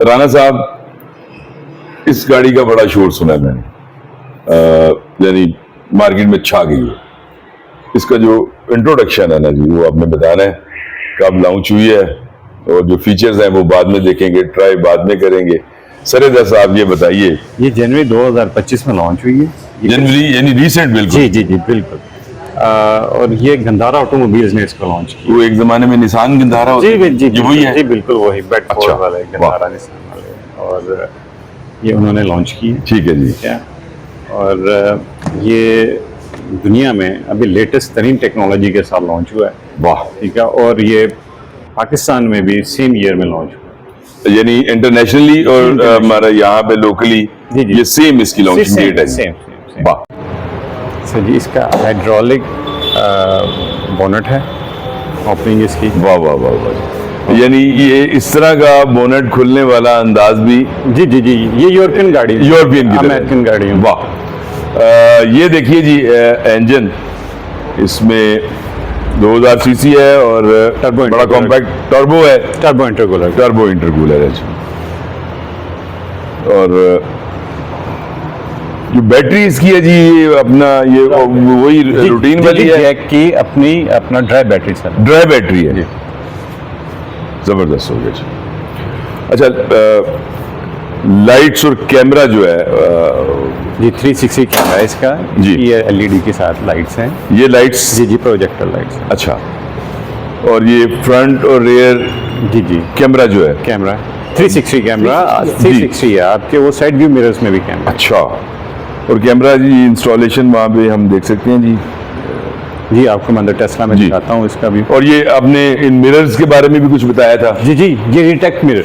राना साहब, इस गाड़ी का बड़ा शोर सुना है मैंने, यानी मार्केट में छा गई है। इसका जो इंट्रोडक्शन है ना जी, वो आपने बताना है, कब लॉन्च हुई है और जो फीचर्स हैं वो बाद में देखेंगे, ट्राई बाद में करेंगे। सरेदा साहब ये बताइए। ये जनवरी 2025 में लॉन्च हुई है। जनवरी यानी रिसेंट? बिल्कुल जी बिल्कुल। और ये गंधारा ऑटोमोबाइल्स ने इसको लॉन्च किया। वो एक जमाने में निसान गंधारा होती थी। जी वही है जी बिल्कुल वही बेडफोर्ड अच्छा, वाले गंधारा निसान वाले, और ये उन्होंने लॉन्च की है। ठीक है जी। क्या और ये दुनिया में अभी लेटेस्ट तरीन टेक्नोलॉजी के साथ लॉन्च हुआ है। वाह। ठीक है, और ये पाकिस्तान में भी सेम ईयर में लॉन्च हुआ, यानी इंटरनेशनली और हमारा यहाँ पे लोकली ये सेम इसकी लॉन्चिंग डेट है। सेम। वाह। सर जी, इसका हाइड्रोलिक बोनट है, ओपनिंग इसकी। वाह वाह वाह वाह। यानी ये इस तरह का बोनट खुलने वाला अंदाज भी जी ये यूरोपियन गाड़ी, यूरोपियन की अमेरिकन गाड़ी है। वाह। ये देखिए जी, इंजन इसमें 2000 सीसी है और टर्बो बड़ा कॉम्पैक्ट टर्बो है। टर्बो इंटरकूलर है जी। और जो बैटरी इसकी है जी, अपना ये वही रूटीन वाली है। जैक की अपना dry battery sir. Dry battery है। जबरदस्त हो गया जी। अच्छा, लाइट्स और कैमरा जो है जी 360 कैमरा है इसका जी। ये एलईडी के साथ लाइट्स हैं। ये लाइट्स जी प्रोजेक्टर लाइट्स। अच्छा। और ये फ्रंट और रियर जी कैमरा जो है, कैमरा 360 कैमरा 360 है आपके, वो साइड व्यू मिरर्स में भी कैमरा। अच्छा। और कैमरा जी इंस्टॉलेशन वहाँ पे हम देख सकते हैं जी। जी आपको मैं अंदर टेस्ला में दिखाता हूँ इसका भी। और ये आपने इन मिरर्स के बारे में भी कुछ बताया था। जी ये रिटेक्ट मिरर,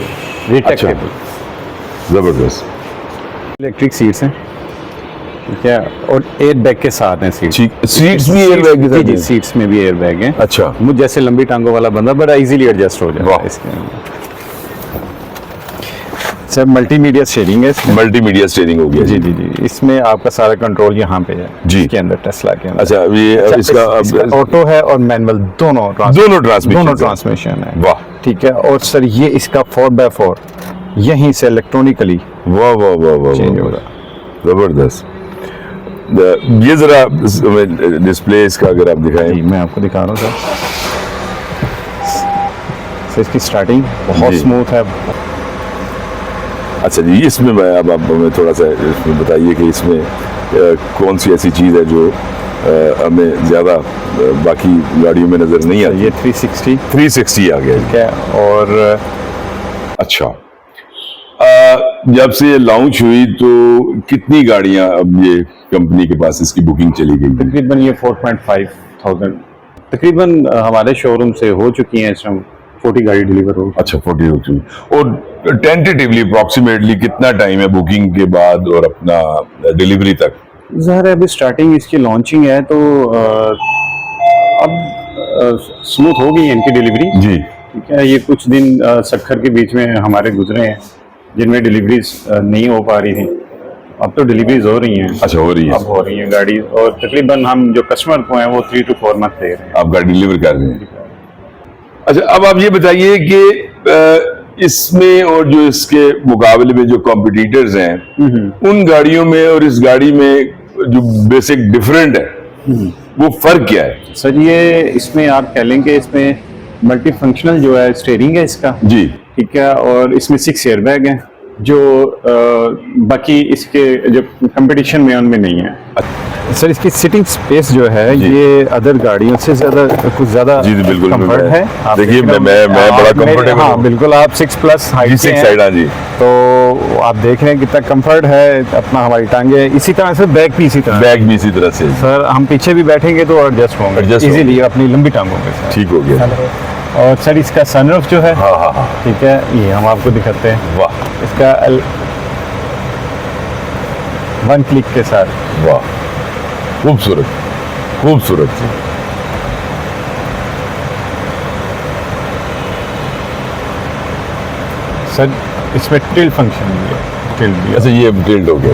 रिटेक्टेबल। जबरदस्त। इलेक्ट्रिक सीट्स हैं, ठीक है, और एयर बैग के साथ हैं सीट्स। सीट्स भी एयर बैग के साथ हैं? सीट्स में भी एयर बैग हैं। अच्छा। मुझ जैसे लंबी टांगों वाला बंदा बड़ा इजीली एडजस्ट हो जाएगा इसके अंदर। सर मल्टीमीडिया स्टीयरिंग है इसमें। मल्टीमीडिया स्टीयरिंग हो गया जी इसमें आपका सारा कंट्रोल यहाँ पे है जी इसके अंदर, टेस्ला के अंदर। अच्छा, ये इसका ऑटो है और मैनुअल दोनों ट्रांसमिशन है। वाह। ठीक है, और सर ये इसका 4x4 यहीं से इलेक्ट्रॉनिकली वाह वाह वाह वाह चेंज होगा। जबरदस्त। ये जरा डिस्प्ले इसका अगर आप दिखाएं। जी मैं आपको दिखा रहा हूँ सर। इसकी स्टार्टिंग बहुत स्मूथ है। अच्छा जी, इसमें मैं अब आप हमें थोड़ा सा इसमें बताइए कि इसमें कौन सी ऐसी चीज़ है जो हमें ज़्यादा बाकी गाड़ियों में नज़र नहीं आती। ये 360 आ गया। ठीक है, और अच्छा, जब से ये लॉन्च हुई तो कितनी गाड़ियां अब ये कंपनी के पास इसकी बुकिंग चली गई? तकरीबन ये 4,500 तकरीबन हमारे शोरूम से हो चुकी हैं। इस टाइम 40 गाड़ी डिलीवर हो। अच्छा, 40 हो चुकी। और टेंटेटिवली अप्रॉक्सीमेटली कितना टाइम है बुकिंग के बाद और अपना डिलीवरी तक? ज़ाहिर है अभी स्टार्टिंग इसकी लॉन्चिंग है तो अब स्मूथ हो गई है इनकी डिलीवरी जी। ठीक है, ये कुछ दिन सखर के बीच में हमारे गुजरे हैं जिनमें डिलीवरीज नहीं हो पा रही थी। अब तो डिलीवरीज हो रही हैं। अच्छा, हो रही है। अब हो रही है गाड़ी, और तकरीबन हम जो कस्टमर को हैं वो 3 to 4 मंथ दे रहे हैं। आप गाड़ी डिलीवर कर रहे हैं। अच्छा, अब आप ये बताइए कि इसमें और जो इसके मुकाबले में जो कॉम्पिटिटर्स हैं उन गाड़ियों में और इस गाड़ी में जो बेसिक डिफरेंट है वो फर्क क्या है? सर ये इसमें आप कह लेंगे इसमें मल्टी फंक्शनल जो है स्टीयरिंग है इसका जी। ठीक है, और इसमें 6 एयर बैग हैं जो बाकी इसके जो कंपटीशन में उनमें नहीं है। सर इसकी सिटिंग स्पेस जो है ये अदर गाड़ियों से कुछ ज्यादा जी बिल्कुल कंफर्ट है। देखिए मैं बड़ा कंफर्टेबल। हाँ बिल्कुल, आप 6+ हाइट से हैं जी, तो आप देख रहे हैं कितना कंफर्ट है। अपना हमारी टांगे इसी तरह से, बैग भी इसी तरह से। सर हम पीछे भी बैठेंगे तो एडजस्ट होंगे इजीली अपनी लंबी टांगों के साथ। ठीक हो गया। और सर इसका सनरूफ जो है, हाँ ठीक है, ये हम आपको दिखाते हैं। वाह। इसका 1 क्लिक के साथ। वाह, खूबसूरत। सर इसमें टिल्ट फंक्शन भी है। टिल्ट भी। अच्छा, ये टिल्ट हो गया।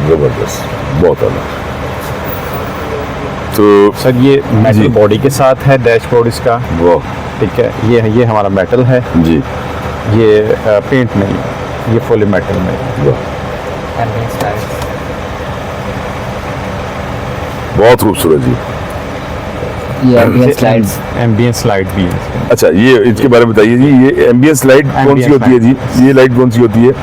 जबरदस्त, बहुत अलग। तो सर ये मेटल बॉडी के साथ है डैशबोर्ड इसका। वाह। ठीक है, ये हमारा मेटल है जी। ये पेंट नहीं है, ये फुल मेटल में है। बहुत खूबसूरत जी। ये एम्बियंस लाइट्स एम्बियंस लाइट भी है इसमें। अच्छा, ये इसके बारे में बताइए जी, ये एम्बियंस लाइट कौन सी Ambience होती है जी? ये लाइट कौन सी होती है?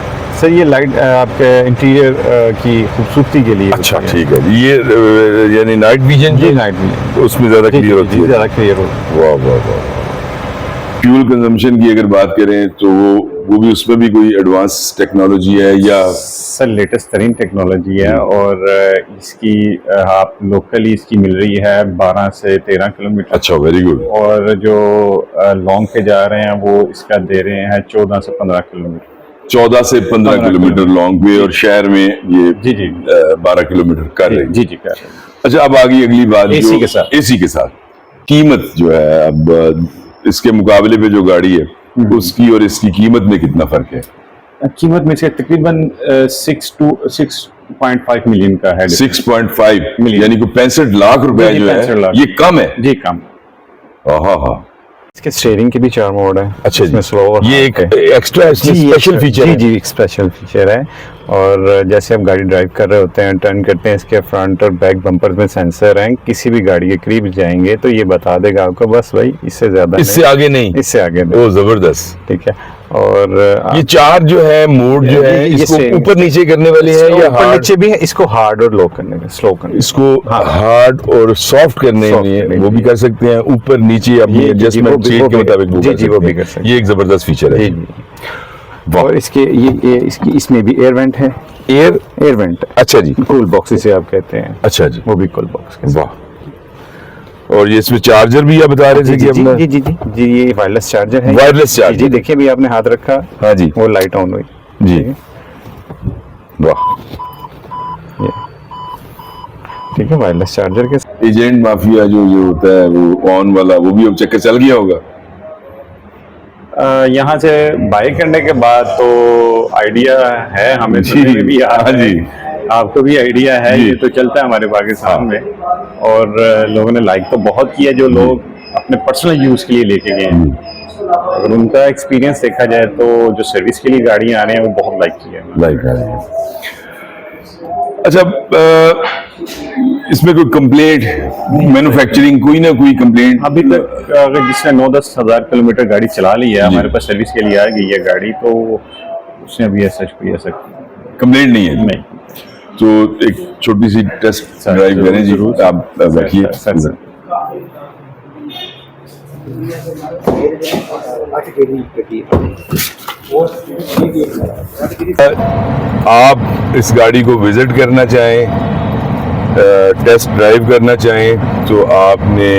सर ये लाइट आपके इंटीरियर की खूबसूरती के लिए अच्छा, होती है। ठीक है जी। ये यानी नाइट विजन जी जो नाइट भी उसमें ज्यादा क्लियर होती है। ज़्यादा क्लियर होती वाह वाह वाह। फ्यूल कंजम्पशन की अगर बात करें तो वो भी, उसमें भी कोई एडवांस टेक्नोलॉजी है या? है। सर लेटेस्ट तरीन टेक्नोलॉजी है और इसकी आप लोकली इसकी मिल रही है 12 से 13 किलोमीटर, अच्छा, वेरी गुड। और जो लॉन्ग पे जा रहे हैं वो इसका दे रहे हैं 14 से 15 किलोमीटर। 14 से 15 15 किलोमीटर लॉन्ग वे, और शहर में ये जी जी 12 किलोमीटर कर रहे हैं। जी जी कर रहे हैं। अच्छा, अब आ गई अगली बात। AC के साथ। एसी के साथ कीमत जो है, अब इसके मुकाबले पे जो गाड़ी है उसकी और इसकी कीमत में कितना फर्क है? कीमत में से तकरीबन 6.5 मिलियन का है। 6.5 मिलियन। यानी कि 65 लाख रुपए जी, जो 65 लाख। है, ये कम है। जी कम। हाँ। इसके स्टीयरिंग के भी 4 मोड है। अच्छा इसमें जी, स्लो और ये hard एक है। एक्स्ट्रा स्पेशल फीचर जी है। जी एक स्पेशल फीचर है। और जैसे आप गाड़ी ड्राइव कर रहे होते हैं, टर्न करते हैं, इसके फ्रंट और बैक बम्पर में सेंसर हैं। किसी भी गाड़ी के करीब जाएंगे तो ये बता देगा आपको, बस भाई इससे ज्यादा इससे नहीं, आगे नहीं। इससे आगे नहीं। ओ जबरदस्त। ठीक है। और ये 4 जो है मोड जो है, ये इसको same। ऊपर नीचे करने वाले हैं या ऊपर हार्ड? नीचे भी है, इसको हार्ड और लो करने में, स्लो करने में। इसको हार्ड और सॉफ्ट करने Soft में करने वो भी में। कर सकते हैं, ऊपर नीचे अपनी जी, जी, एडजस्टमेंट वो भी- चेंज वो के भी- मुताबिक वो जी, कर जी, वो भी सकते कर हैं। सकते ये एक जबरदस्त फीचर है। जी जी। और इसके ये इसकी इसमें भी एयर वेंट है। Air vent. अच्छा जी। कूल बॉक्स इसे आप कहते हैं। अच्छा जी, वो भी कूल बॉक्स। वाह। और ये इसमें चार्जर भी आप बता रहे थे कि जी अपना जी जी जी जी ये वायरलेस चार्जर है। वायरलेस जी चार्जर। देखिए अभी आपने हाथ रखा, हाँ जी, वो लाइट ऑन हुई। जी। ठीक है? वाह। ये ठीक है वायरलेस चार्जर के साथ। एजेंट माफिया जो होता है वो ऑन वाला, वो भी अब चक्कर चल गया होगा। यहाँ से बाय करने के बाद तो आइडिया है हमें, जी, सुनने में भी आ हाँ रहा है। जी। आपको भी आइडिया है, जी। ये तो चलता है हमारे पाकिस्तान में। और लोगों ने लाइक तो बहुत किया, जो लोग अपने पर्सनल यूज के लिए लेके गए हैं। अगर उनका एक्सपीरियंस देखा जाए तो जो सर्विस के लिए गाड़ियां आ रही हैं वो बहुत लाइक की है। लाइक। अच्छा, इसमें कोई कंप्लेंट, मैन्युफैक्चरिंग कोई ना कोई कंप्लेंट अभी तक अगर जिसने 9-10 हज़ार किलोमीटर गाड़ी चला ली है, जी। हमारे पास सर्विस के लिए आ गई है गाड़ी, तो उसने अभी ऐसा कोई ऐसा कंप्लेंट नहीं है? नहीं। तो एक छोटी सी टेस्ट सर, ड्राइव करें जी, जरूर। आप रखिए। सर। आप इस गाड़ी को विजिट करना चाहें, टेस्ट ड्राइव करना चाहें, तो आपने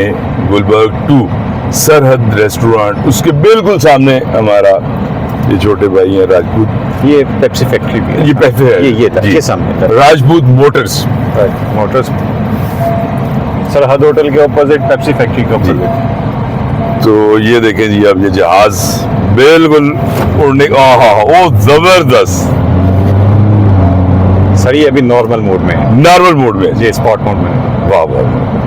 गुलबर्ग 2 सरहद रेस्टोरेंट, उसके बिल्कुल सामने हमारा ये छोटे भाई हैं राजपूत, ये पेप्सी फैक्ट्री भी है। ये पैसे है ये था, जी। ये सामने था। राजपूत मोटर्स। मोटर्स सरहद होटल के ऑपोजिट, पेप्सी फैक्ट्री के ऑपोजिट। तो ये देखें जी, अब ये जहाज बिल्कुल उड़ने, आहा, ओ जबरदस्त। सर ये अभी नॉर्मल मोड में है, नॉर्मल मोड में। ये स्पॉट मोड में है। वाह वाह।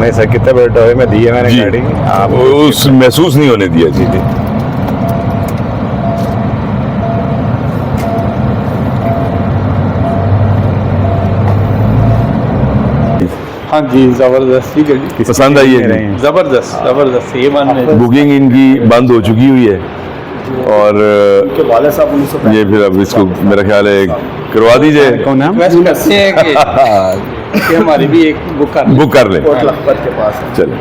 नहीं सर, कितने बड़े टॉय में दी है मैंने जी। गाड़ी आप। उस महसूस नहीं होने दिया जी। हाँ जी, जबरदस्त ही गड्डी, पसंद आई है जी? जबरदस्त जबरदस्त। ये मान में बुकिंग इनकी बंद हो चुकी हुई है, और के वाले साहब 1965 ये फिर अब इसको मेरा ख्याल है करवा दीजिए, कौन है? रिक्वेस्ट करते हैं कि हमारी भी एक बुक कर लें। बुक कर लें। कोट लखपत के पास है। चले।